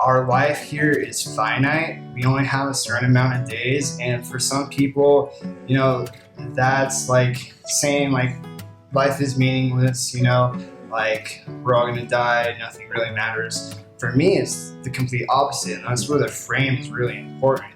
our life here is finite. We only have a certain amount of days, and for some people, that's like saying like life is meaningless, like we're all gonna die, nothing really matters. For me, it's the complete opposite, and that's where the frame is really important.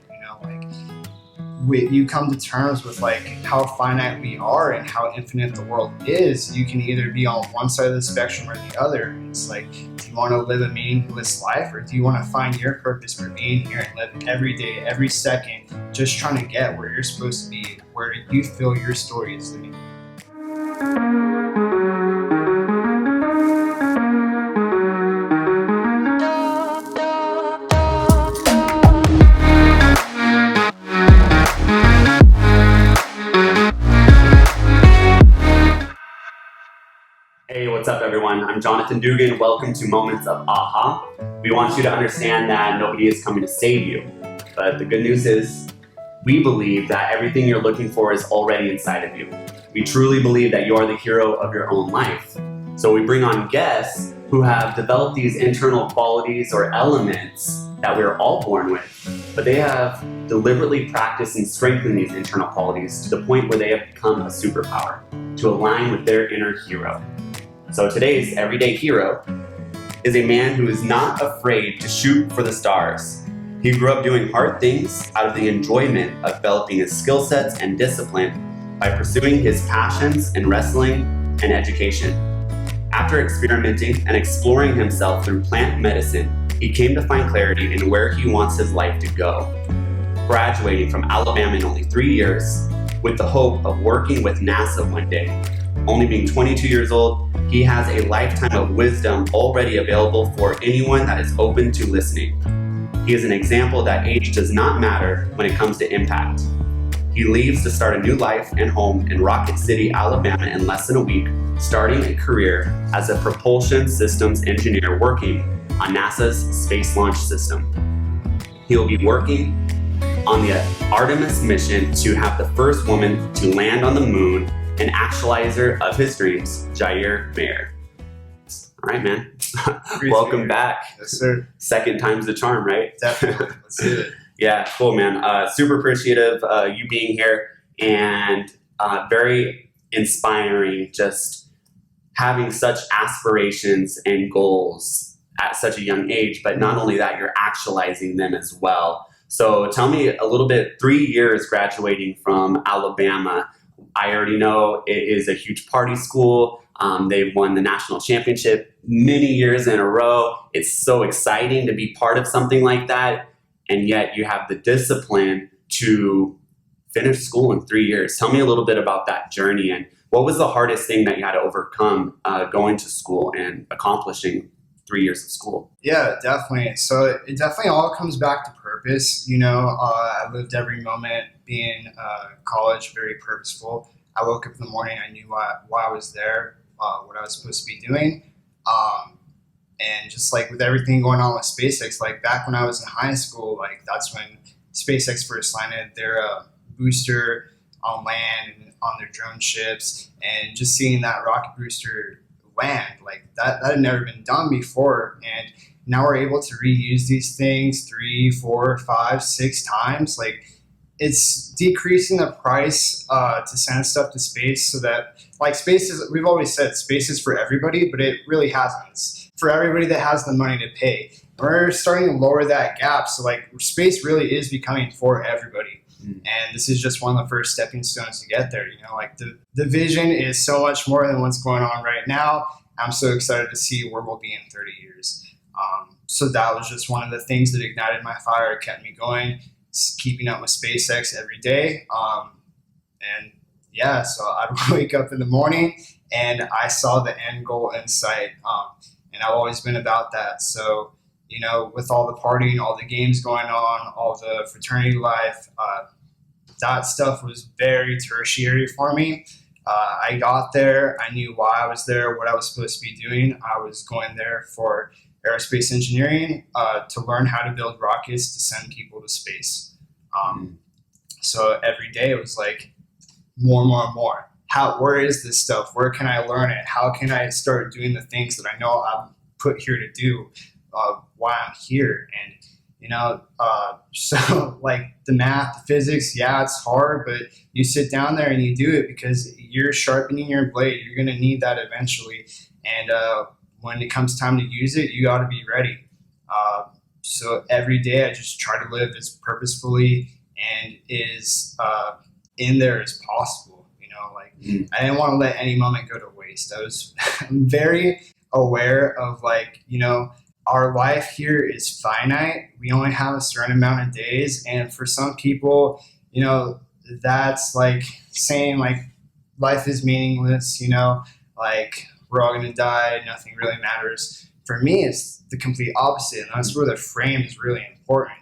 You come to terms with like how finite we are and how infinite the world is. You can either be on one side of the spectrum or the other. It's like, do you want to live a meaningless life, or do you want to find your purpose for being here and live every day, every second, just trying to get where you're supposed to be, where you feel your story is living? Hey, what's up everyone? I'm Jonathan Dugan. Welcome to Moments of Aha. We want you to understand that nobody is coming to save you. But the good news is, we believe that everything you're looking for is already inside of you. We truly believe that you are the hero of your own life. So we bring on guests who have developed these internal qualities or elements that we're all born with, but they have deliberately practiced and strengthened these internal qualities to the point where they have become a superpower to align with their inner hero. So today's everyday hero is a man who is not afraid to shoot for the stars. He grew up doing hard things out of the enjoyment of developing his skill sets and discipline by pursuing his passions in wrestling and education. After experimenting and exploring himself through plant medicine, he came to find clarity in where he wants his life to go. Graduating from Alabama in only 3 years, with the hope of working with NASA one day. Only being 22 years old, he has a lifetime of wisdom already available for anyone that is open to listening. He is an example that age does not matter when it comes to impact. He leaves to start a new life and home in Rocket City, Alabama in less than a week, starting a career as a Propulsion Systems Engineer working on NASA's Space Launch System. He will be working on the Artemis Mission to have the first woman to land on the moon, an actualizer of his dreams, Jiar Meagher. All right, man. Welcome back. Yes, sir. Second time's the charm, right? Definitely. Let's do it. Yeah, cool, man. Super appreciative you being here, and very inspiring just having such aspirations and goals at such a young age, but not only that, you're actualizing them as well. So tell me a little bit, 3 years graduating from Alabama. I already know it is a huge party school. They've won the national championship many years in a row. It's so exciting to be part of something like that. And yet you have the discipline to finish school in 3 years. Tell me a little bit about that journey, and what was the hardest thing that you had to overcome going to school and accomplishing 3 years of school? Yeah, definitely. So it definitely all comes back to purpose. I lived every moment being college very purposeful. I woke up in the morning, I knew why I was there, what I was supposed to be doing. And just like with everything going on with SpaceX, like back when I was in high school, like that's when SpaceX first landed their booster on land and on their drone ships, and just seeing that rocket booster land, like that had never been done before. And now we're able to reuse these things 3, 4, 5, 6 times. Like it's decreasing the price to send stuff to space, so that like space is, we've always said space is for everybody, but it really hasn't. It's for everybody that has the money to pay. We're starting to lower that gap, so like space really is becoming for everybody. And this is just one of the first stepping stones to get there. Like the vision is so much more than what's going on right now. I'm so excited to see where we'll be in 30 years. So that was just one of the things that ignited my fire, kept me going, keeping up with SpaceX every day. And yeah, so I'd wake up in the morning and I saw the end goal in sight. And I've always been about that. So, with all the partying, all the games going on, all the fraternity life, that stuff was very tertiary for me. I got there, I knew why I was there, what I was supposed to be doing. I was going there for aerospace engineering to learn how to build rockets to send people to space. So every day it was like more and more and more. Where is this stuff? Where can I learn it? How can I start doing the things that I know I'm put here to do? why I'm here. And, so like the math, the physics, yeah, it's hard, but you sit down there and you do it because you're sharpening your blade. You're going to need that eventually. And when it comes time to use it, you got to be ready. So every day I just try to live as purposefully and as in there as possible. I didn't want to let any moment go to waste. I'm very aware of our life here is finite. We only have a certain amount of days. And for some people, that's like saying like life is meaningless, we're all going to die. Nothing really matters. For me, it's the complete opposite. And that's where the frame is really important.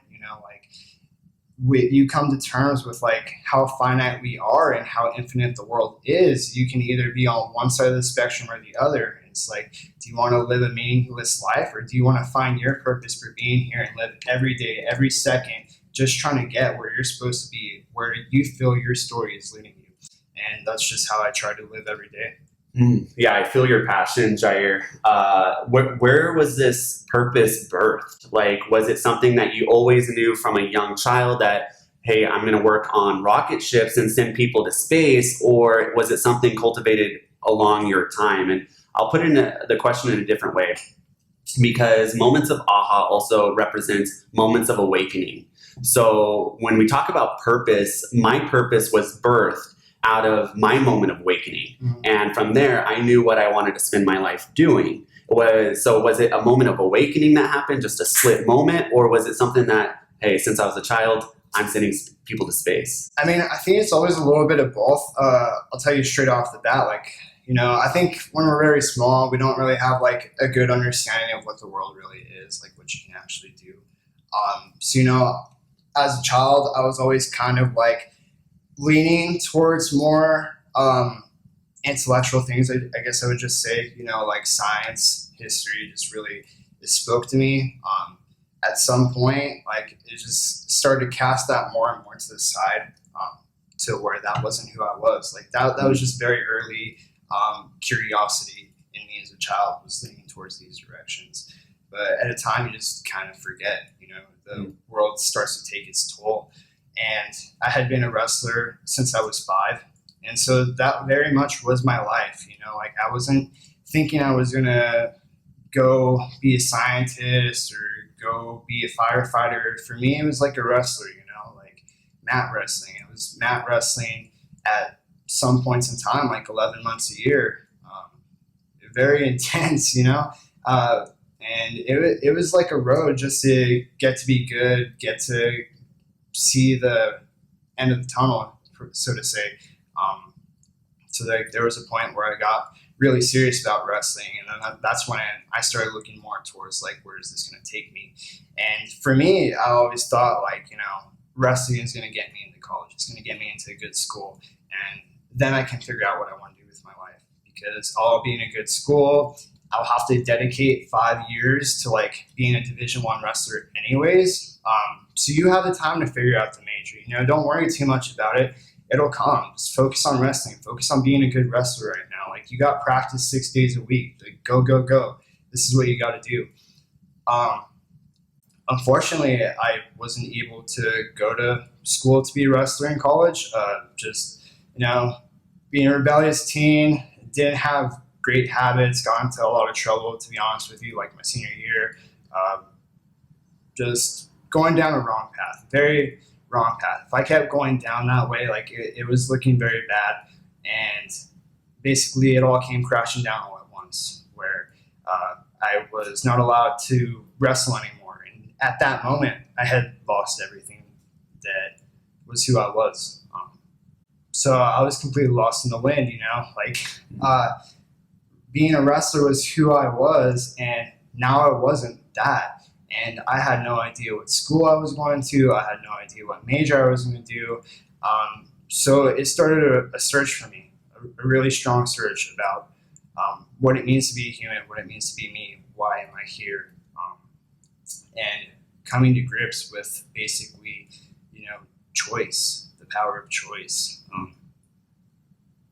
You come to terms with like how finite we are and how infinite the world is. You can either be on one side of the spectrum or the other. It's like, do you want to live a meaningless life, or do you want to find your purpose for being here and live every day, every second, just trying to get where you're supposed to be, where you feel your story is leading you? And that's just how I try to live every day. Yeah, I feel your passion, Jiar. Where was this purpose birthed? Like, was it something that you always knew from a young child that, hey, I'm going to work on rocket ships and send people to space? Or was it something cultivated along your time? And I'll put the question in a different way, because moments of aha also represents moments of awakening. So when we talk about purpose, my purpose was birthed out of my moment of awakening. Mm-hmm. And from there, I knew what I wanted to spend my life doing. Was it a moment of awakening that happened, just a split moment? Or was it something that, hey, since I was a child, I'm sending people to space? I mean, I think it's always a little bit of both. I'll tell you straight off the bat, I think when we're very small, we don't really have like a good understanding of what the world really is, like what you can actually do. As a child, I was always kind of like leaning towards more intellectual things. I guess I would just say, like science, history, just really it spoke to me. At some point, like it just started to cast that more and more to the side, to where that wasn't who I was. Like that was just very early curiosity in me as a child, was leaning towards these directions. But at a time, you just kind of forget. The world starts to take its toll. And I had been a wrestler since I was 5. And so that very much was my life. I wasn't thinking I was going to go be a scientist or go be a firefighter. For me, it was like a wrestler, like mat wrestling. It was mat wrestling at some points in time, like 11 months a year. Very intense, and it was like a road just to get to be good, get to see the end of the tunnel, so to say. So there was a point where I got really serious about wrestling, and then that's when I started looking more towards like, where is this going to take me? And for me, I always thought wrestling is going to get me into college. It's going to get me into a good school, and then I can figure out what I want to do with my life, because I'll be in a good school. I'll have to dedicate 5 years to like being a Division I wrestler anyways. So you have the time to figure out the major. Don't worry too much about it. It'll come. Just focus on wrestling. Focus on being a good wrestler right now. Like, you got practice 6 days a week. Like, go. This is what you got to do. Unfortunately, I wasn't able to go to school to be a wrestler in college. Being a rebellious teen, didn't have great habits, got into a lot of trouble, to be honest with you, like my senior year. Just going down a wrong path, very wrong path. If I kept going down that way, like it was looking very bad. And basically it all came crashing down all at once, where I was not allowed to wrestle anymore. And at that moment, I had lost everything that was who I was. So I was completely lost in the wind, being a wrestler was who I was, and now I wasn't that. And I had no idea what school I was going to. I had no idea what major I was going to do. So it started a search for me, a really strong search about what it means to be a human, what it means to be me, why am I here, and coming to grips with basically, choice, the power of choice.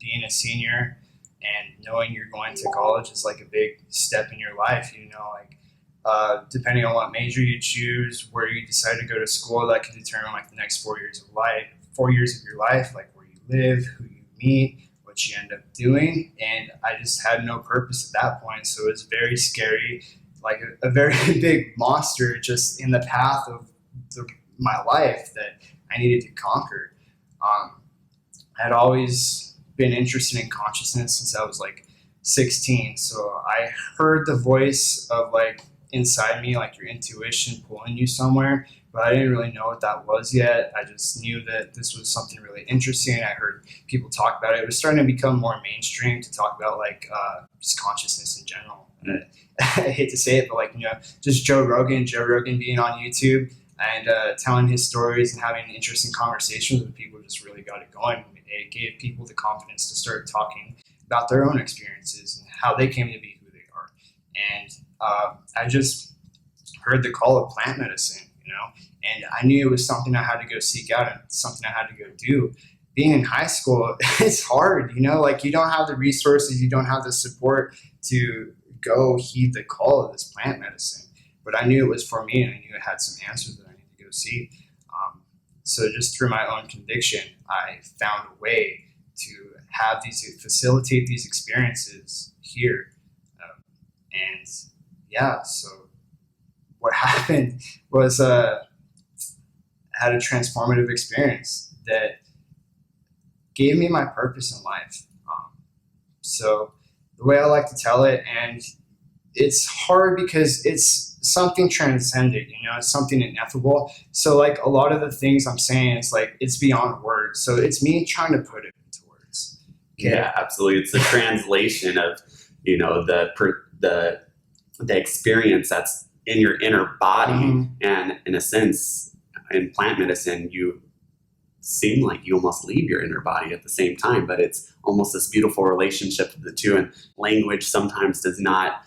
Being a senior and knowing you're going to college is like a big step in your life. depending on what major you choose, where you decide to go to school, that could determine like the next 4 years of life, 4 years of your life, like where you live, who you meet, what you end up doing. And I just had no purpose at that point. So it was very scary, like a very big monster just in the path of my life that I needed to conquer. I had always been interested in consciousness since I was like 16. So I heard the voice of like inside me, like your intuition pulling you somewhere, but I didn't really know what that was yet. I just knew that this was something really interesting. I heard people talk about it. It was starting to become more mainstream to talk about like just consciousness in general. And I hate to say it, but like, just Joe Rogan being on YouTube and telling his stories and having interesting conversations with people just really got it going. It gave people the confidence to start talking about their own experiences and how they came to be who they are. And I just heard the call of plant medicine, and I knew it was something I had to go seek out and something I had to go do. Being in high school, it's hard, like you don't have the resources, you don't have the support to go heed the call of this plant medicine. But I knew it was for me, and I knew it had some answers that I needed to go see. So just through my own conviction, I found a way to facilitate these experiences here. And yeah, so what happened was I had a transformative experience that gave me my purpose in life. So the way I like to tell it, and it's hard because it's something transcendent, it's something ineffable. So like a lot of the things I'm saying, it's like, it's beyond words. So it's me trying to put it into words. Okay? Yeah, absolutely. It's the translation of, the experience that's in your inner body. Mm-hmm. And in a sense, in plant medicine, you seem like you almost leave your inner body at the same time, but it's almost this beautiful relationship of the two. And language sometimes does not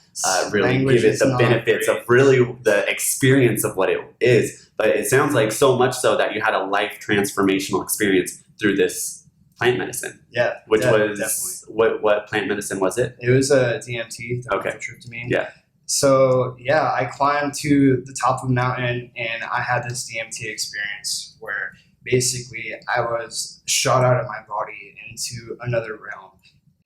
really give it the benefits of really the experience of what it is. But it sounds like so much so that you had a life transformational experience through this plant medicine. Yeah, which was definitely. What plant medicine was it? It was a DMT, tryptamine. Yeah. So yeah, I climbed to the top of a mountain and I had this DMT experience where basically I was shot out of my body into another realm.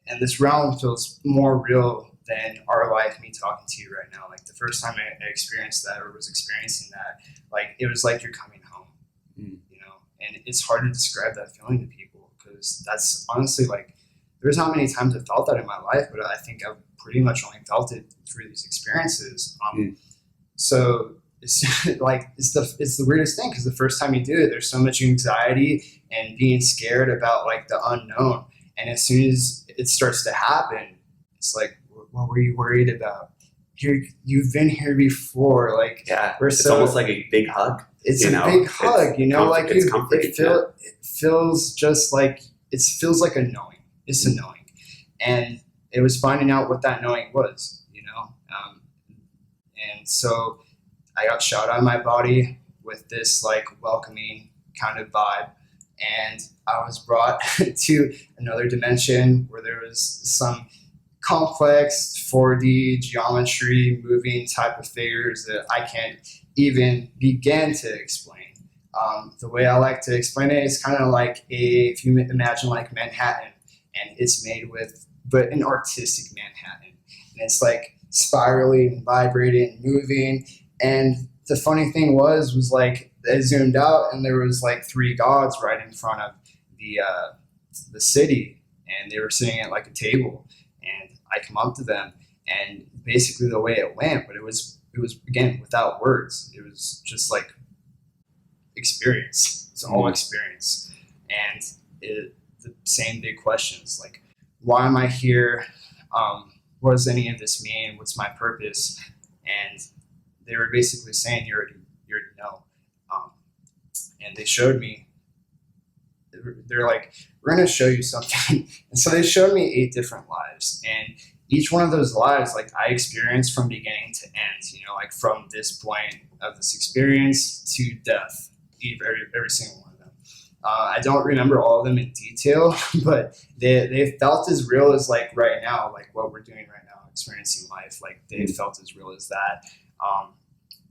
And this realm feels more real than our life, me talking to you right now. Like the first time I experienced that or was experiencing that, like it was like you're coming home, and it's hard to describe that feeling to people because that's honestly like, there's not many times I've felt that in my life, but I think I've pretty much only felt it through these experiences. So it's like, it's the weirdest thing because the first time you do it, there's so much anxiety and being scared about like the unknown. And as soon as it starts to happen, it's like, what were you worried about? Here, you've been here before. Like, yeah, it's almost like a big hug. It's a big hug, like it's comforting. It feels just like, it feels like a knowing. It's a knowing. And it was finding out what that knowing was, and so I got shot out of my body with this like welcoming kind of vibe. And I was brought to another dimension where there was some complex 4D geometry moving type of figures that I can't even begin to explain. The way I like to explain it is kind of like if you imagine like Manhattan, and it's made but an artistic Manhattan. And it's like spiraling and vibrating and moving. And the funny thing was like, I zoomed out and there was like 3 gods right in front of the city, and they were sitting at like a table, and I come up to them, and basically the way it went, but it was again without words. It was just like experience. It's all experience, and the same big questions like, why am I here? What does any of this mean? What's my purpose? And they were basically saying, you already know. And they showed me, they're like, we're going to show you something. And so they showed me 8 different lives. And each one of those lives, like I experienced from beginning to end, like from this point of this experience to death, every single one of them. I don't remember all of them in detail, but they felt as real as like right now, like what we're doing right now, experiencing life. Like they felt as real as that.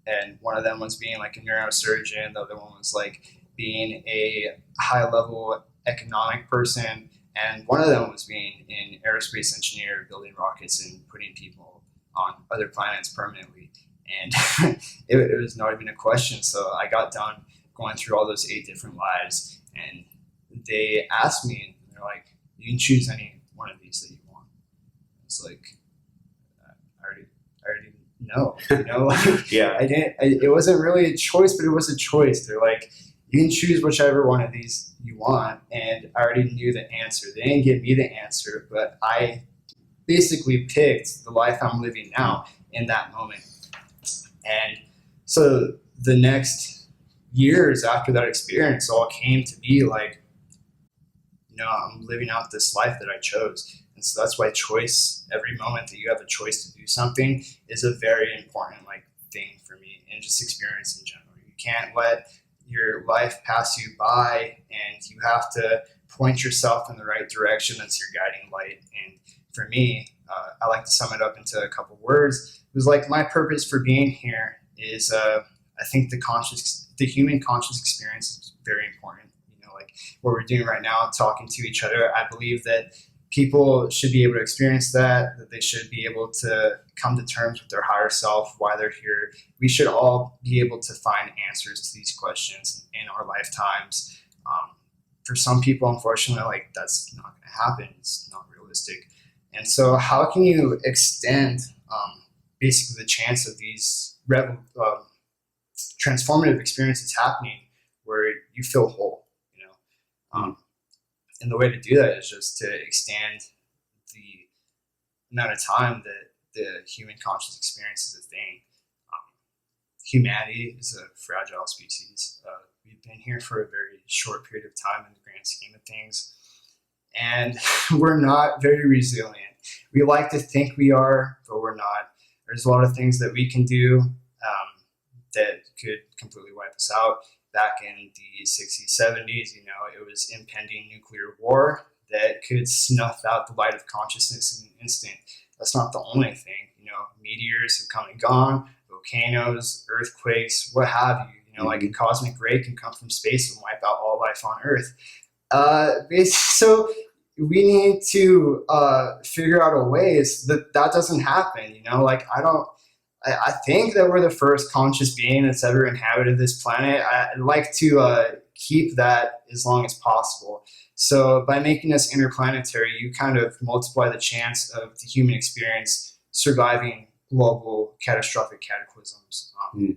And one of them was being like a neurosurgeon. The other one was like being a high level economic person. And one of them was being an aerospace engineer, building rockets and putting people on other planets permanently. And it was not even a question. So I got done going through all those 8 different lives, and they asked me, and they're like, you can choose any one of these that you want. It's like, I already know, like, Yeah. it wasn't really a choice, but it was a choice. They're like, you can choose whichever one of these you want. And I already knew the answer. They didn't give me the answer, but I basically picked the life I'm living now in that moment. And so the next years after that experience all came to be like, I'm living out this life that I chose. And so that's why choice, every moment that you have a choice to do something, is a very important thing for me, and just experience in general. You can't let your life pass you by, and you have to point yourself in the right direction. That's your guiding light. And for me, I like to sum it up into a couple words. It was like, my purpose for being here is, I think the human conscious experience is very important. Like what we're doing right now, talking to each other. I believe that people should be able to experience that they should be able to come to terms with their higher self, why they're here. We should all be able to find answers to these questions in our lifetimes. For some people, unfortunately, that's not going to happen. It's not realistic. And so how can you extend basically the chance of these transformative experiences happening where you feel whole? And the way to do that is just to extend the amount of time that the human conscious experience is a thing. Humanity is a fragile species. We've been here for a very short period of time in the grand scheme of things. And we're not very resilient. We like to think we are, but we're not. There's a lot of things that we can do that could completely wipe us out. Back in the 60s, 70s, it was impending nuclear war that could snuff out the light of consciousness in an instant. That's not the only thing. Meteors have come and gone, volcanoes, earthquakes, what have you. Like a cosmic ray can come from space and wipe out all life on Earth. So we need to figure out a way that doesn't happen. I think that we're the first conscious being that's ever inhabited this planet. I'd like to keep that as long as possible. So by making us interplanetary, you kind of multiply the chance of the human experience surviving global catastrophic cataclysms. And,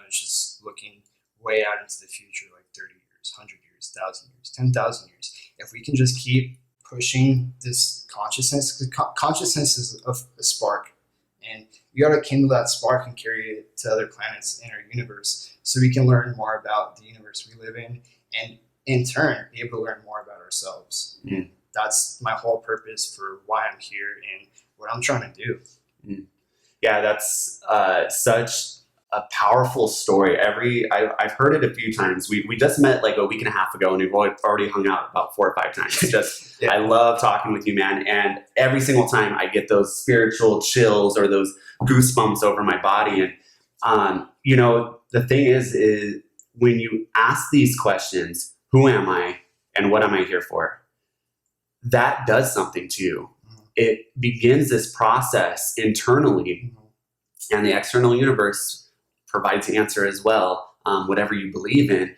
it's just looking way out into the future, like 30 years, 100 years, 1,000 years, 10,000 years. If we can just keep pushing this consciousness, because consciousness is a spark. And you got to kindle that spark and carry it to other planets in our universe so we can learn more about the universe we live in, and in turn be able to learn more about ourselves. And that's my whole purpose for why I'm here and what I'm trying to do. Yeah, that's such a powerful story. I've heard it a few times. We just met like a week and a half ago, and we've already hung out about 4 or 5 times. Just yeah. I love talking with you, man. And every single time I get those spiritual chills or those goosebumps over my body. And the thing is when you ask these questions, who am I and what am I here for? That does something to you. It begins this process internally, and the external universe provides the answer as well. Whatever you believe in,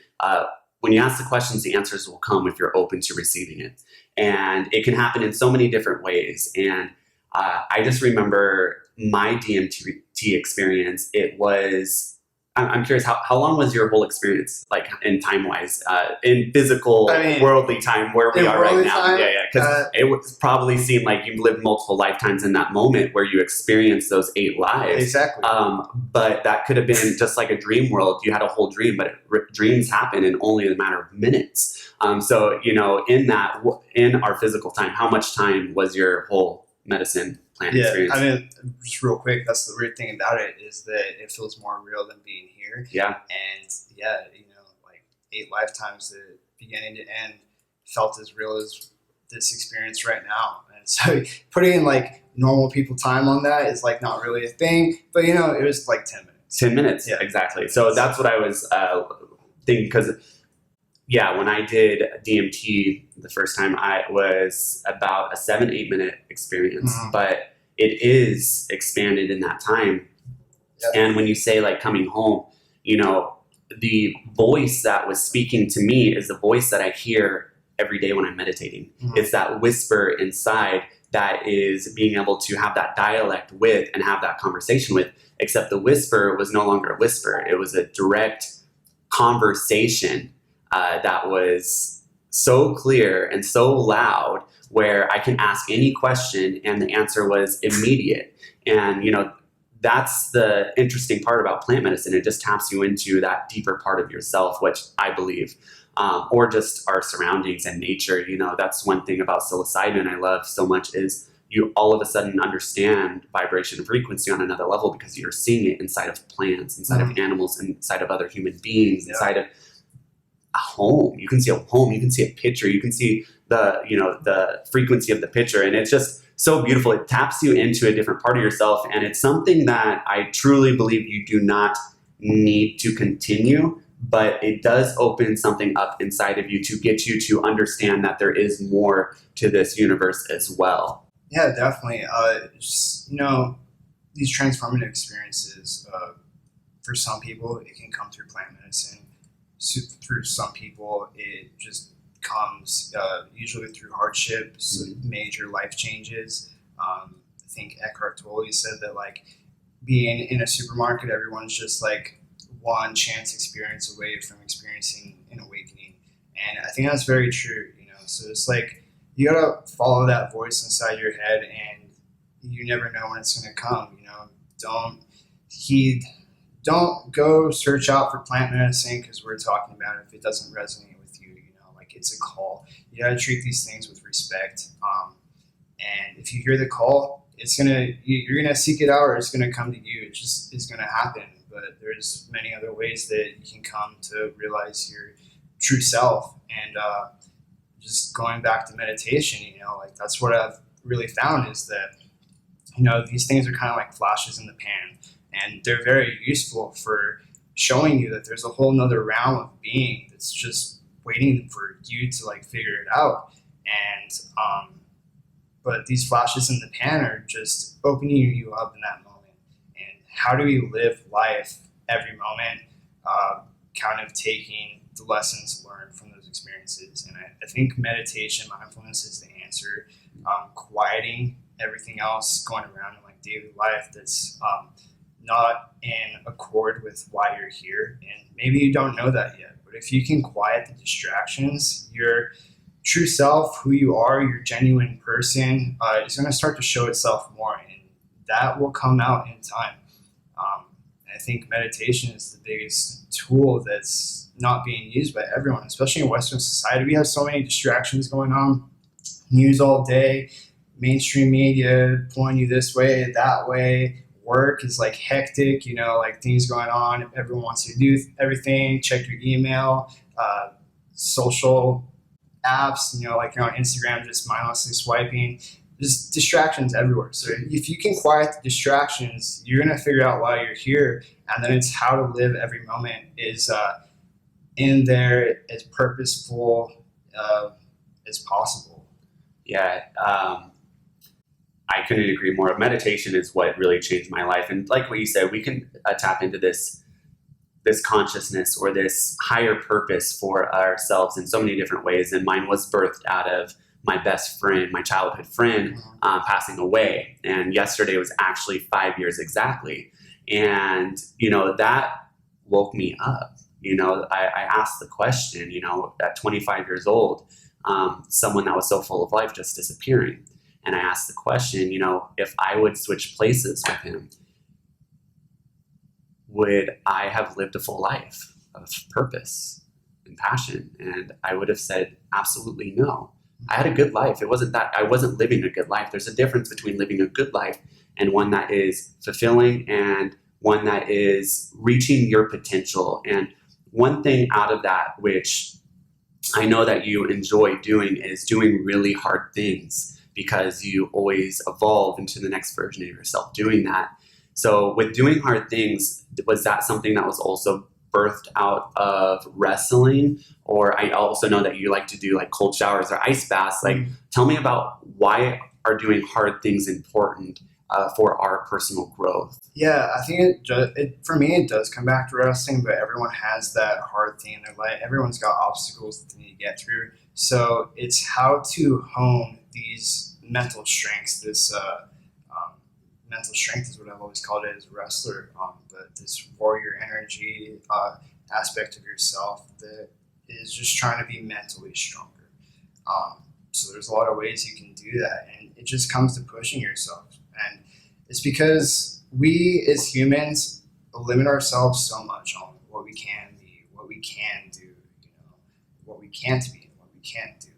when you ask the questions, the answers will come if you're open to receiving it. And it can happen in so many different ways. And I just remember my DMT experience. It was, I'm curious, how long was your whole experience, like in time-wise, in physical, worldly time where we are right now? Time, because it would probably seem like you've lived multiple lifetimes in that moment where you experienced those 8 lives. Exactly. But that could have been just like a dream world. You had a whole dream, but dreams happen in only a matter of minutes. So, in our physical time, how much time was your whole medicine plant experience? Just real quick, that's the weird thing about it is that it feels more real than being here. Yeah. And 8 lifetimes that beginning to end felt as real as this experience right now. And so putting in like normal people time on that is like not really a thing, but you know, it was like 10 minutes. 10 minutes, Yeah. exactly. So that's what I was thinking, because when I did DMT the first time, I was about a 7-8 minute experience, but it is expanded in that time. Yeah. And when you say like coming home, you know, the voice that was speaking to me is the voice that I hear every day when I'm meditating. It's that whisper inside that is being able to have that dialect with and have that conversation with, except the whisper was no longer a whisper. It was a direct conversation that was so clear and so loud, where I can ask any question and the answer was immediate. And, you know, that's the interesting part about plant medicine. It just taps you into that deeper part of yourself, which I believe, or just our surroundings and nature. You know, that's one thing about psilocybin I love so much, is you all of a sudden understand vibration and frequency on another level, because you're seeing it inside of plants, inside of animals, inside of other human beings, inside of a home. You can see a home, you can see a picture, you can see the frequency of the picture, and it's just so beautiful. It taps you into a different part of yourself, and it's something that I truly believe you do not need to continue, but it does open something up inside of you to get you to understand that there is more to this universe as well. Yeah, definitely. Just, you know, these transformative experiences, for some people, it can come through plant medicine. Through some people, it just comes usually through hardships, major life changes. I think Eckhart Tolle said that like being in a supermarket, everyone's just like one chance experience away from experiencing an awakening. And I think that's very true, you know. So it's like you gotta follow that voice inside your head, and you never know when it's gonna come, you know. Don't go search out for plant medicine because we're talking about it if it doesn't resonate with you, you know, like it's a call. You gotta treat these things with respect. And if you hear the call, you're gonna seek it out, or it's gonna come to you. It just is gonna happen. But there's many other ways that you can come to realize your true self. And just going back to meditation, you know, like that's what I've really found, is that, you know, these things are kind of like flashes in the pan. And they're very useful for showing you that there's a whole nother realm of being that's just waiting for you to like figure it out. And but these flashes in the pan are just opening you up in that moment. And how do we live life every moment, kind of taking the lessons learned from those experiences? And I think meditation, mindfulness is the answer. Quieting everything else going around in like daily life that's not in accord with why you're here. And maybe you don't know that yet, but if you can quiet the distractions, your true self, who you are, your genuine person, is going to start to show itself more, and that will come out in time. I think meditation is the biggest tool that's not being used by everyone, especially in Western society. We have so many distractions going on, news all day, mainstream media pulling you this way, that way. Work is like hectic, you know, like things going on. Everyone wants you to do everything. Check your email, social apps, you know, like you're on Instagram, just mindlessly swiping. There's distractions everywhere. So if you can quiet the distractions, you're going to figure out why you're here. And then it's how to live every moment is in there as purposeful as possible. Yeah. I couldn't agree more. Meditation is what really changed my life. And like what you said, we can tap into this consciousness or this higher purpose for ourselves in so many different ways. And mine was birthed out of my best friend, my childhood friend, passing away. And yesterday was actually 5 years exactly. And, you know, that woke me up. You know, I asked the question, you know, at 25 years old, someone that was so full of life just disappearing. And I asked the question, you know, if I would switch places with him, would I have lived a full life of purpose and passion? And I would have said, absolutely no. I had a good life. It wasn't that I wasn't living a good life. There's a difference between living a good life and one that is fulfilling and one that is reaching your potential. And one thing out of that, which I know that you enjoy doing is doing really hard things because you always evolve into the next version of yourself doing that. So with doing hard things, was that something that was also birthed out of wrestling? Or I also know that you like to do like cold showers or ice baths. Like, tell me about why are doing hard things important for our personal growth? Yeah, I think for me, it does come back to wrestling, but everyone has that hard thing in their life. Everyone's got obstacles that they need to get through. So it's how to hone these mental strengths. This mental strength is what I've always called it as a wrestler, but this warrior energy aspect of yourself that is just trying to be mentally stronger. So there's a lot of ways you can do that, and it just comes to pushing yourself. And it's because we as humans limit ourselves so much on what we can be, what we can do, what we can't be, and what we can't do.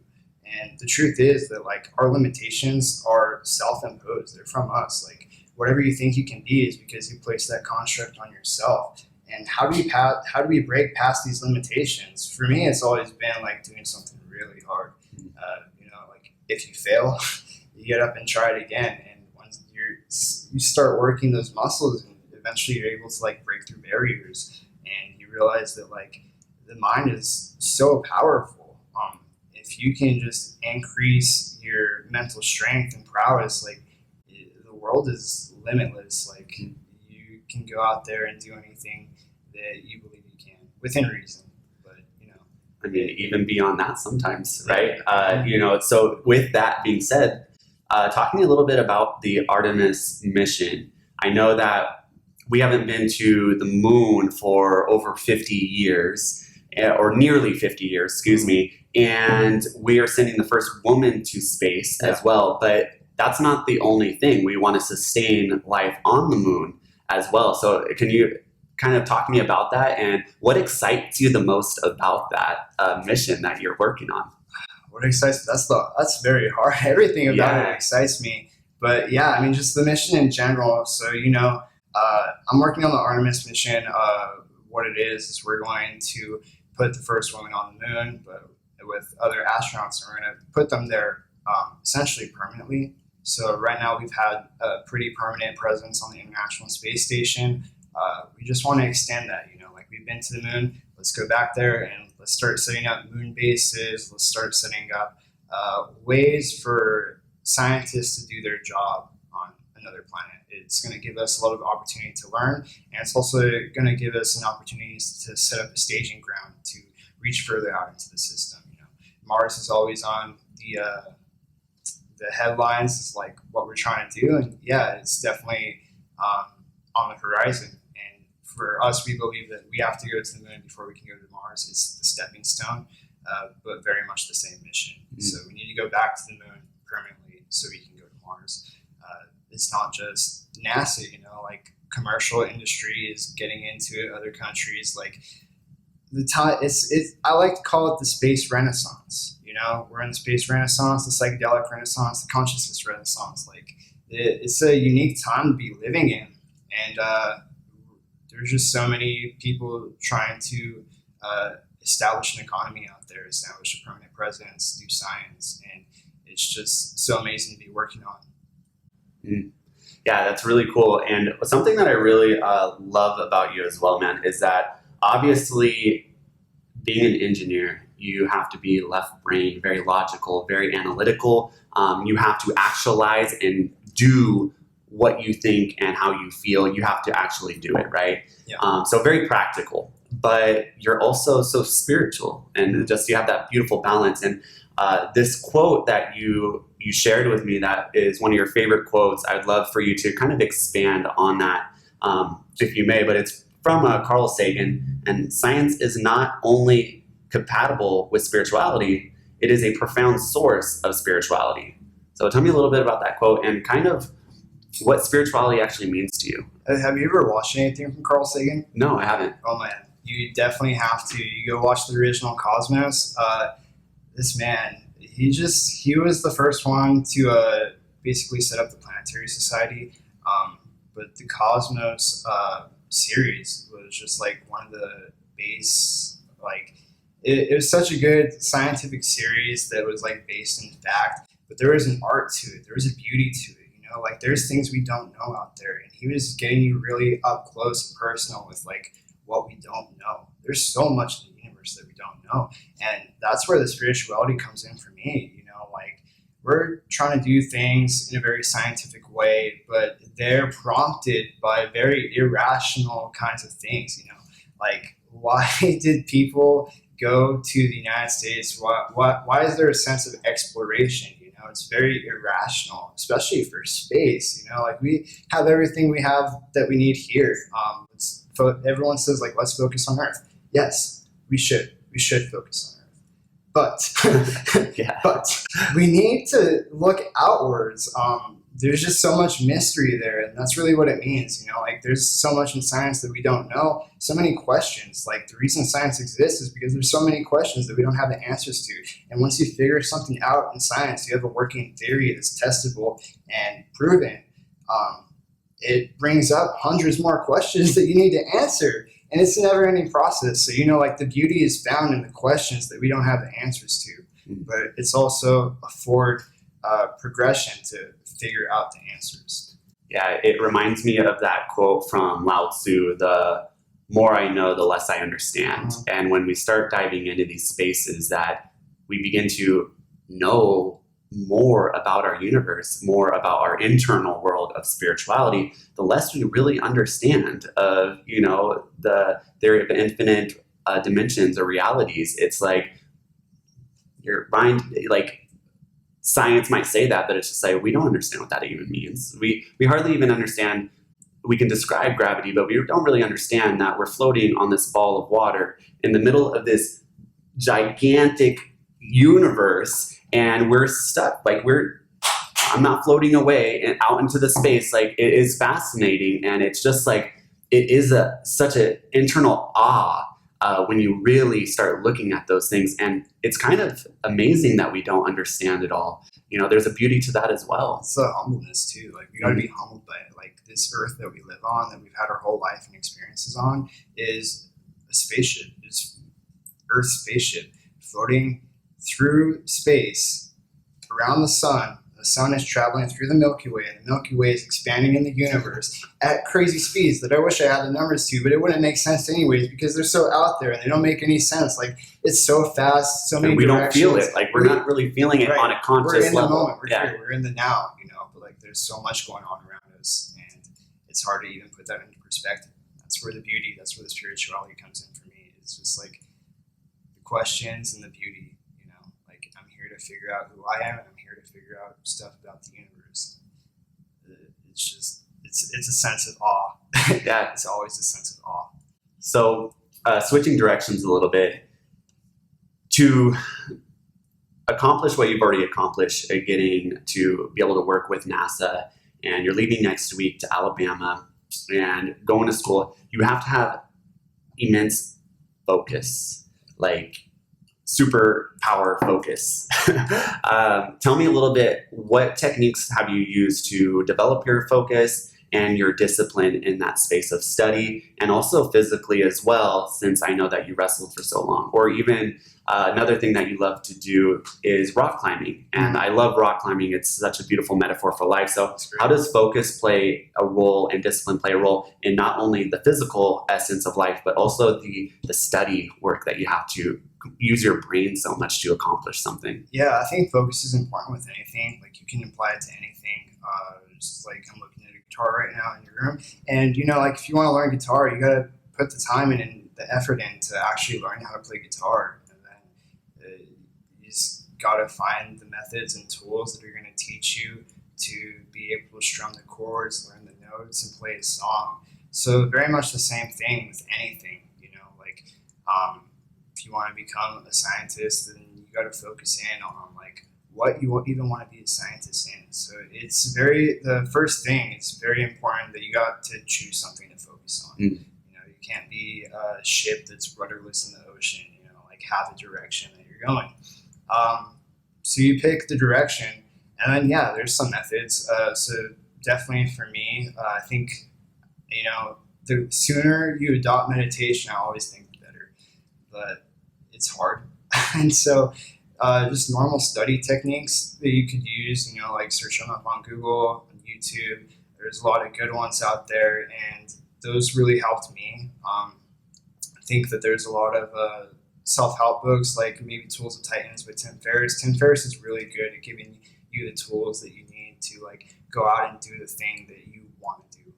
And the truth is that like our limitations are self-imposed. They're from us. Like whatever you think you can be is because you place that construct on yourself. And how do we break past these limitations? For me, it's always been like doing something really hard. Like if you fail, you get up and try it again. And once you start working those muscles, and eventually you're able to like break through barriers, and you realize that like the mind is so powerful. If you can just increase your mental strength and prowess, like the world is limitless. Like you can go out there and do anything that you believe you can within reason. But I mean, even beyond that sometimes, right? So with that being said, talking a little bit about the Artemis mission. I know that we haven't been to the moon for over 50 years, or nearly 50 years, excuse me, and we are sending the first woman to space as well. But that's not the only thing. We want to sustain life on the moon as well. So can you kind of talk to me about that, and what excites you the most about that mission that you're working on? What excites that's very hard. Everything about it excites me. But yeah, I mean, just the mission in general. So I'm working on the Artemis mission. What it is we're going to put the first woman on the moon, but with other astronauts, and we're going to put them there essentially permanently. So right now we've had a pretty permanent presence on the International Space Station. We just want to extend that. Like we've been to the moon. Let's go back there and let's start setting up moon bases. Let's start setting up ways for scientists to do their job on another planet. It's going to give us a lot of opportunity to learn, and it's also going to give us an opportunity to set up a staging ground to reach further out into the system. Mars is always on the headlines. It's like what we're trying to do, and it's definitely on the horizon. And for us, we believe that we have to go to the moon before we can go to Mars. It's the stepping stone, but very much the same mission. So we need to go back to the moon permanently so we can go to Mars. It's not just NASA, like commercial industry is getting into it. Other countries, like I like to call it the space renaissance. We're in the space renaissance, the psychedelic renaissance, the consciousness renaissance. Like it's a unique time to be living in, and there's just so many people trying to establish an economy out there, establish a permanent presence, do science, and it's just so amazing to be working on. Yeah, that's really cool. And something that I really love about you as well, man, is that obviously being an engineer, you have to be left brain, very logical, very analytical. You have to actualize and do what you think and how you feel. You have to actually do it, right? Yeah. So very practical, but you're also so spiritual, and just you have that beautiful balance. And this quote that you shared with me, that is one of your favorite quotes. I'd love for you to kind of expand on that, if you may, but it's from Carl Sagan, and science is not only compatible with spirituality, it is a profound source of spirituality. So tell me a little bit about that quote and kind of what spirituality actually means to you. Have you ever watched anything from Carl Sagan? No, I haven't. Oh man, you definitely have to. You go watch the original Cosmos. This man, he was the first one to basically set up the Planetary Society. But the Cosmos series was just like one of the base, like it was such a good scientific series that was like based in fact, but there was an art to it. There was a beauty to it. Like there's things we don't know out there, and he was getting you really up close and personal with like what we don't know. There's so much in the universe that we don't know, and that's where the spirituality comes in for me. Like we're trying to do things in a very scientific way, but they're prompted by very irrational kinds of things. Like why did people go to the United States? Why is there a sense of exploration? It's very irrational, especially for space. Like we have everything we have that we need here. Everyone says like, let's focus on Earth. Yes, we should focus on Earth. But, Yeah. but we need to look outwards. There's just so much mystery there, and that's really what it means. Like there's so much in science that we don't know, so many questions. Like the reason science exists is because there's so many questions that we don't have the answers to. And once you figure something out in science, you have a working theory that's testable and proven. It brings up hundreds more questions that you need to answer, and it's a never-ending process. So like the beauty is found in the questions that we don't have the answers to, but it's also a forward progression to figure out the answers. Yeah, it reminds me of that quote from Lao Tzu, the more I know, the less I understand. And when we start diving into these spaces that we begin to know more about our universe, more about our internal world of spirituality, the less we really understand of, the theory of infinite dimensions or realities. It's like your mind, like, science might say that, but it's just like, we don't understand what that even means. We hardly even understand. We can describe gravity, but we don't really understand that we're floating on this ball of water in the middle of this gigantic universe, and we're stuck. Like I'm not floating away and out into the space. Like it is fascinating, and it's just like it is such an internal awe when you really start looking at those things. And it's kind of amazing that we don't understand it all. There's a beauty to that as well. It's a humbleness too. Like we got to be humbled by it. Like this earth that we live on, that we've had our whole life and experiences on, is a spaceship. It's Earth's spaceship floating through space around the sun. The sun is traveling through the Milky Way, and the Milky Way is expanding in the universe at crazy speeds that I wish I had the numbers to, but it wouldn't make sense anyways because they're so out there and they don't make any sense. Like it's so fast, so many and we directions. don't feel it. Like we're not really feeling it on a conscious level. We're in level. The moment. We're in the now, but like there's so much going on around us, and it's hard to even put that into perspective. That's where the beauty, that's where the spirituality comes in for me. It's just like the questions and the beauty. Like I'm here to figure out who I am, and I'm here to figure out stuff about the universe. It's just, it's a sense of awe. Yeah. It's always a sense of awe. So switching directions a little bit, to accomplish what you've already accomplished, getting to be able to work with NASA, and you're leaving next week to Alabama and going to school, you have to have immense focus, like superpower focus. Tell me a little bit, what techniques have you used to develop your focus and your discipline in that space of study, and also physically as well, since I know that you wrestled for so long? Or even another thing that you love to do is rock climbing. And I love rock climbing. It's such a beautiful metaphor for life. So how does focus play a role and discipline play a role in not only the physical essence of life, but also the study work that you have to use your brain so much to accomplish something? Yeah, I think focus is important with anything. Like you can apply it to anything. Just like I'm looking at a guitar right now in your room, and like if you want to learn guitar, you got to put the time in and the effort in to actually learn how to play guitar. And then you just got to find the methods and tools that are going to teach you to be able to strum the chords, learn the notes, and play a song. So very much the same thing with anything. Like if you want to become a scientist, then you got to focus in on like what you even want to be a scientist in. So the first thing, it's very important that you got to choose something to focus on. You can't be a ship that's rudderless in the ocean, like have a direction that you're going. So you pick the direction, and then there's some methods. So definitely for me, I think, the sooner you adopt meditation, I always think the better. But it's hard. And so just normal study techniques that you could use, like search them up on Google, on YouTube. There's a lot of good ones out there, and those really helped me. I think that there's a lot of self-help books, like maybe Tools of Titans with Tim Ferriss. Tim Ferriss is really good at giving you the tools that you need to go out and do the thing that you want to do.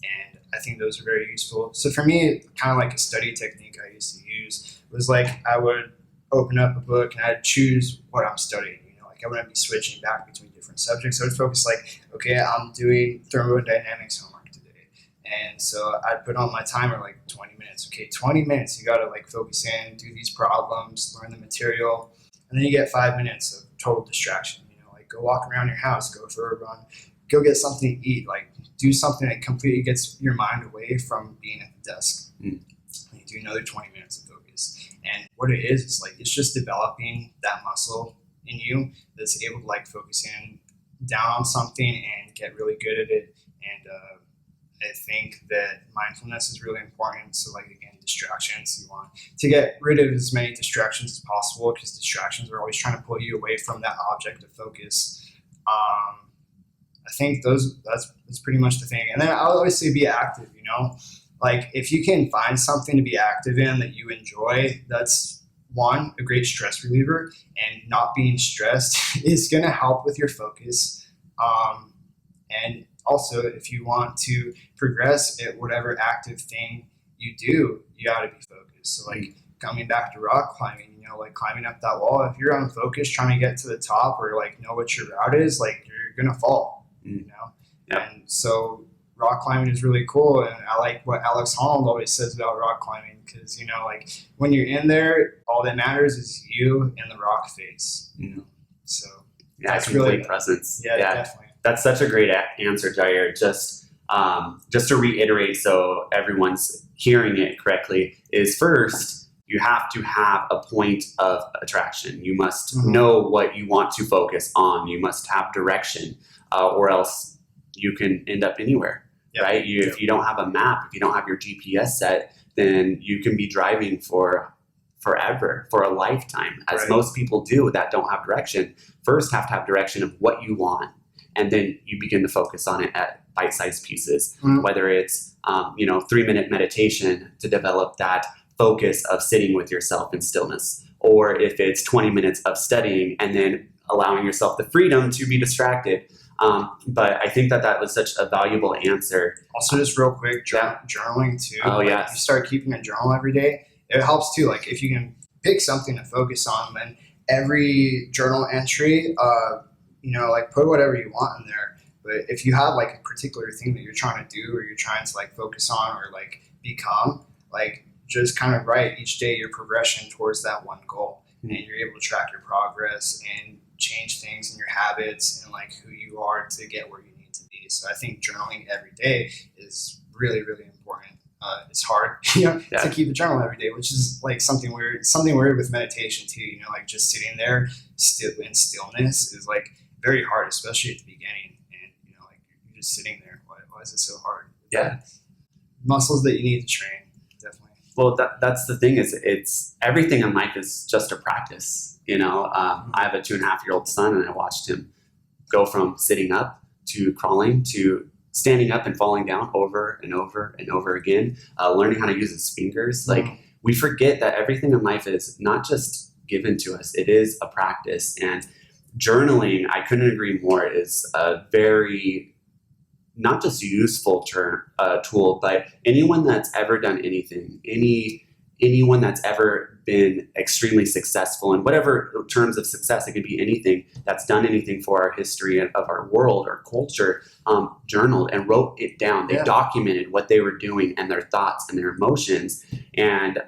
And I think those are very useful. So for me, kind of like a study technique I used to use was I would open up a book and I'd choose what I'm studying. I wouldn't be switching back between different subjects. I would focus okay, I'm doing thermodynamics homework today. And so I'd put on my timer 20 minutes. Okay, 20 minutes, you got to focus in, do these problems, learn the material. And then you get 5 minutes of total distraction. Go walk around your house, go for a run, go get something to eat, do something that completely gets your mind away from being at the desk. And you do another 20 minutes of focus. And what it is it's just developing that muscle in you that's able to focus in down on something and get really good at it. And I think that mindfulness is really important. So again, distractions, you want to get rid of as many distractions as possible, because distractions are always trying to pull you away from that object of focus. I think that's pretty much the thing. And then I'll always say be active, if you can find something to be active in that you enjoy, that's one, a great stress reliever, and not being stressed is going to help with your focus. And also, if you want to progress at whatever active thing you do, you got to be focused. So coming back to rock climbing, climbing up that wall, if you're unfocused trying to get to the top or know what your route is, you're going to fall, Yep. And so rock climbing is really cool. And I like what Alex Honnold always says about rock climbing, because, when you're in there, all that matters is you and the rock face, So that's really presence. Yeah, definitely. That's such a great answer, Jiar. Just to reiterate, so everyone's hearing it correctly, is first, you have to have a point of attraction. You must know what you want to focus on. You must have direction, or else you can end up anywhere, right? If you don't have a map, if you don't have your GPS set, then you can be driving for forever, for a lifetime, as most people do that don't have direction. First, have to have direction of what you want, and then you begin to focus on it at bite-sized pieces, whether it's 3-minute meditation to develop that focus of sitting with yourself in stillness, or if it's 20 minutes of studying and then allowing yourself the freedom to be distracted. But I think that was such a valuable answer. Also, just real quick, journaling too. Oh, yeah. If you start keeping a journal every day, it helps too. If you can pick something to focus on, then every journal entry, put whatever you want in there. But if you have a particular thing that you're trying to do, or you're trying to focus on, or become, just kind of write each day your progression towards that one goal, and you're able to track your progress and change things in your habits and who you are to get where you need to be. So I think journaling every day is really, really important. It's hard, to keep a journal every day, which is something weird with meditation too. Just sitting there in stillness is very hard, especially at the beginning. And you're just sitting there. Why is it so hard? Yeah, muscles that you need to train, definitely. Well, that's the thing, is it's everything in life is just a practice. I have a 2.5-year-old son, and I watched him go from sitting up to crawling to standing up and falling down over and over and over again, learning how to use his fingers. We forget that everything in life is not just given to us. It is a practice. And journaling, I couldn't agree more, is a very, not just useful tool, but anyone that's ever done anything, anyone that's ever been extremely successful in whatever terms of success, it could be anything, that's done anything for our history of our world or culture, journaled and wrote it down. They documented what they were doing and their thoughts and their emotions. And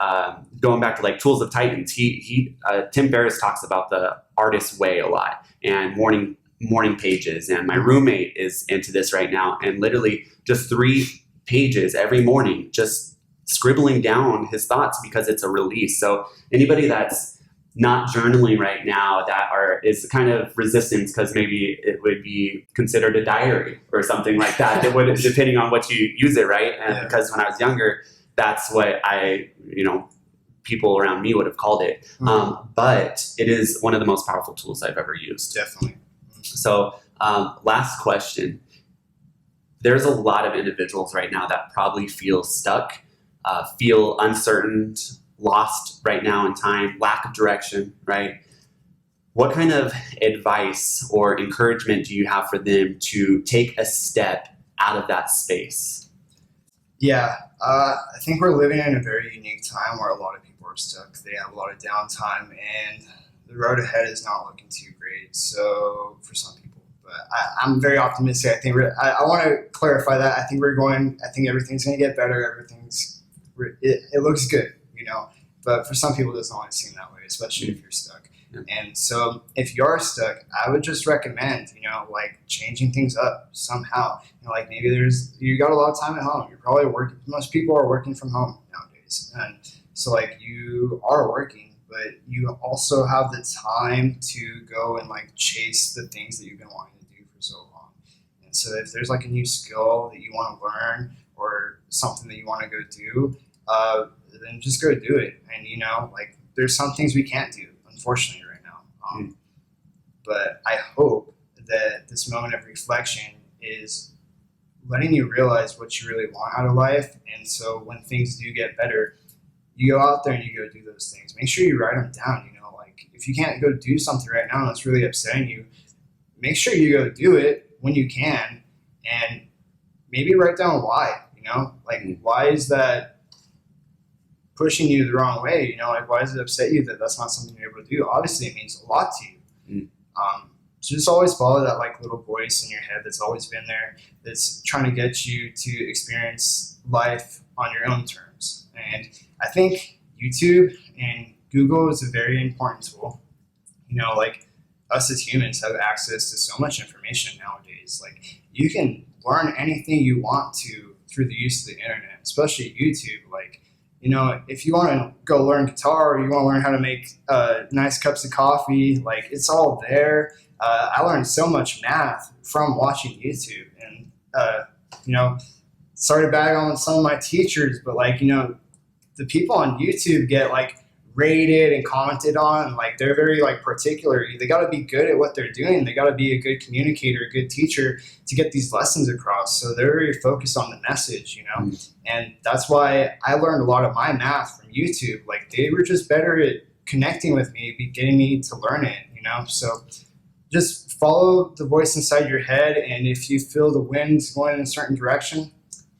going back to Tools of Titans, Tim Ferriss talks about the artist's way a lot, and morning pages. And my roommate is into this right now, and literally just 3 pages every morning, just scribbling down his thoughts, because it's a release. So anybody that's not journaling right now is kind of resistant, because maybe it would be considered a diary or something like that. It would, depending on what you use it, right? And because when I was younger, that's what I people around me would have called it. But it is one of the most powerful tools I've ever used. Definitely. So last question. There's a lot of individuals right now that probably feel stuck, feel uncertain, lost right now in time, lack of direction, right? What kind of advice or encouragement do you have for them to take a step out of that space? Yeah, I think we're living in a very unique time where a lot of people are stuck. They have a lot of downtime, and the road ahead is not looking too great. So for some people, but I'm very optimistic. I think I want to clarify that. I think everything's going to get better. It looks good, But for some people, it doesn't always seem that way, especially if you're stuck. Yeah. And so if you are stuck, I would just recommend, changing things up somehow. Maybe you got a lot of time at home. You're probably working. Most people are working from home nowadays. And so you are working, but you also have the time to go and chase the things that you've been wanting to do for so long. And so if there's a new skill that you want to learn or something that you want to go do, then just go do it. And, there's some things we can't do, unfortunately, right now. But I hope that this moment of reflection is letting you realize what you really want out of life. And so when things do get better, you go out there and you go do those things. Make sure you write them down. If you can't go do something right now that's really upsetting you, make sure you go do it when you can, and maybe write down why. Why is that pushing you the wrong way? Why does it upset you that that's not something you're able to do? Obviously, it means a lot to you. So just always follow that little voice in your head that's always been there, that's trying to get you to experience life on your own terms. And I think YouTube and Google is a very important tool. Us as humans have access to so much information nowadays. You can learn anything you want to through the use of the internet, especially YouTube. If you want to go learn guitar, or you want to learn how to make nice cups of coffee, it's all there. I learned so much math from watching YouTube, and sorry to bag on some of my teachers, but the people on YouTube get rated and commented on, they're very particular. They got to be good at what they're doing. They got to be a good communicator, a good teacher to get these lessons across. So they're very focused on the message, and that's why I learned a lot of my math from YouTube. They were just better at connecting with me, getting me to learn it, so just follow the voice inside your head. And if you feel the wind's going in a certain direction,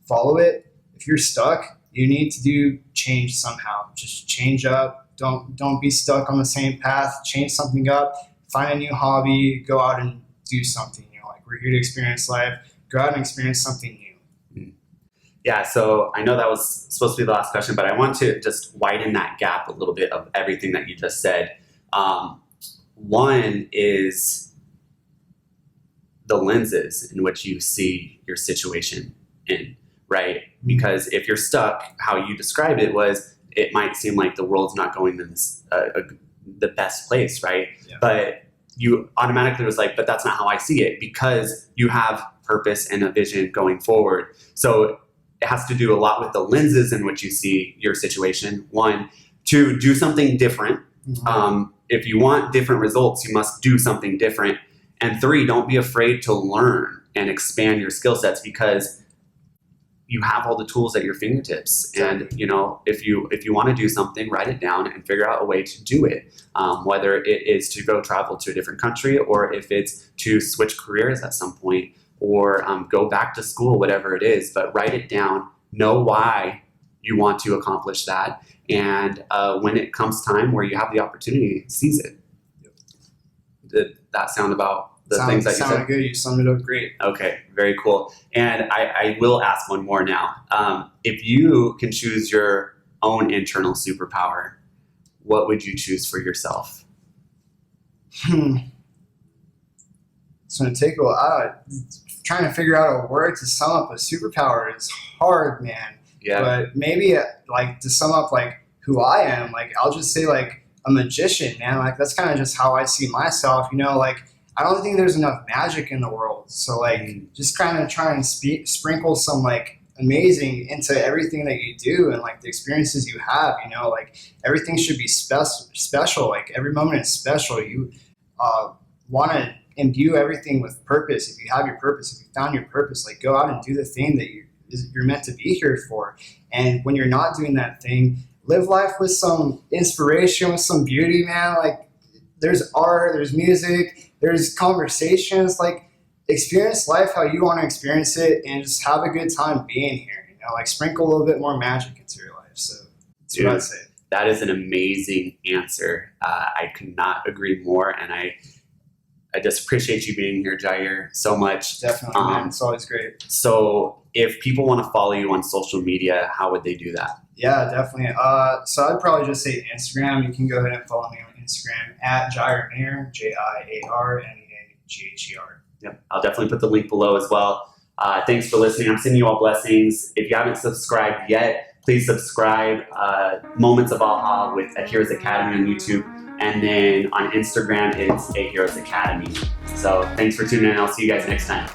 follow it. If you're stuck, you need to change somehow. Just change up. Don't be stuck on the same path. Change something up. Find a new hobby. Go out and do something. We're here to experience life. Go out and experience something new. Yeah, so I know that was supposed to be the last question, but I want to just widen that gap a little bit of everything that you just said. One is the lenses in which you see your situation in, right? Because if you're stuck, how you described it was, it might seem like the world's not going in the best place, right? Yeah. But you automatically was but that's not how I see it, because you have purpose and a vision going forward. So it has to do a lot with the lenses in which you see your situation. One, to do something different. If you want different results, you must do something different. And 3, don't be afraid to learn and expand your skill sets, because you have all the tools at your fingertips. And, if you want to do something, write it down and figure out a way to do it. Whether it is to go travel to a different country, or if it's to switch careers at some point, or go back to school, whatever it is, but write it down, know why you want to accomplish that. And when it comes time where you have the opportunity, seize it. Yep. Did that sound about the things that you said? Sounded good. You summed it up great. Okay, very cool. And I will ask one more now. If you can choose your own internal superpower, what would you choose for yourself? It's going to take a while. Trying to figure out a word to sum up a superpower is hard, man. Yeah. But maybe to sum up who I am, I'll just say a magician, man. That's kind of just how I see myself. I don't think there's enough magic in the world. So just kind of try and sprinkle some amazing into everything that you do and like the experiences you have. You know, like everything should be special. Like every moment is special. You want to imbue everything with purpose. If you have your purpose, if you found your purpose, like go out and do the thing that you're meant to be here for. And when you're not doing that thing, live life with some inspiration, with some beauty, man. Like there's art, there's music, there's conversations. Like experience life how you want to experience it, and just have a good time being here. You know, like sprinkle a little bit more magic into your life. So that's what I'd say. That is an amazing answer. I could not agree more, and I just appreciate you being here, Jiar, so much. Definitely, man. It's always great. So if people want to follow you on social media, how would they do that? Yeah, definitely. So I'd probably just say Instagram. You can go ahead and follow me on Instagram at Jiar Meagher, JiarMeagher. Yep, I'll definitely put the link below as well. Thanks for listening. I'm sending you all blessings. If you haven't subscribed yet, please subscribe. Moments of Aha with A Heroes Academy on YouTube. And then on Instagram, it's A Heroes Academy. So thanks for tuning in. I'll see you guys next time.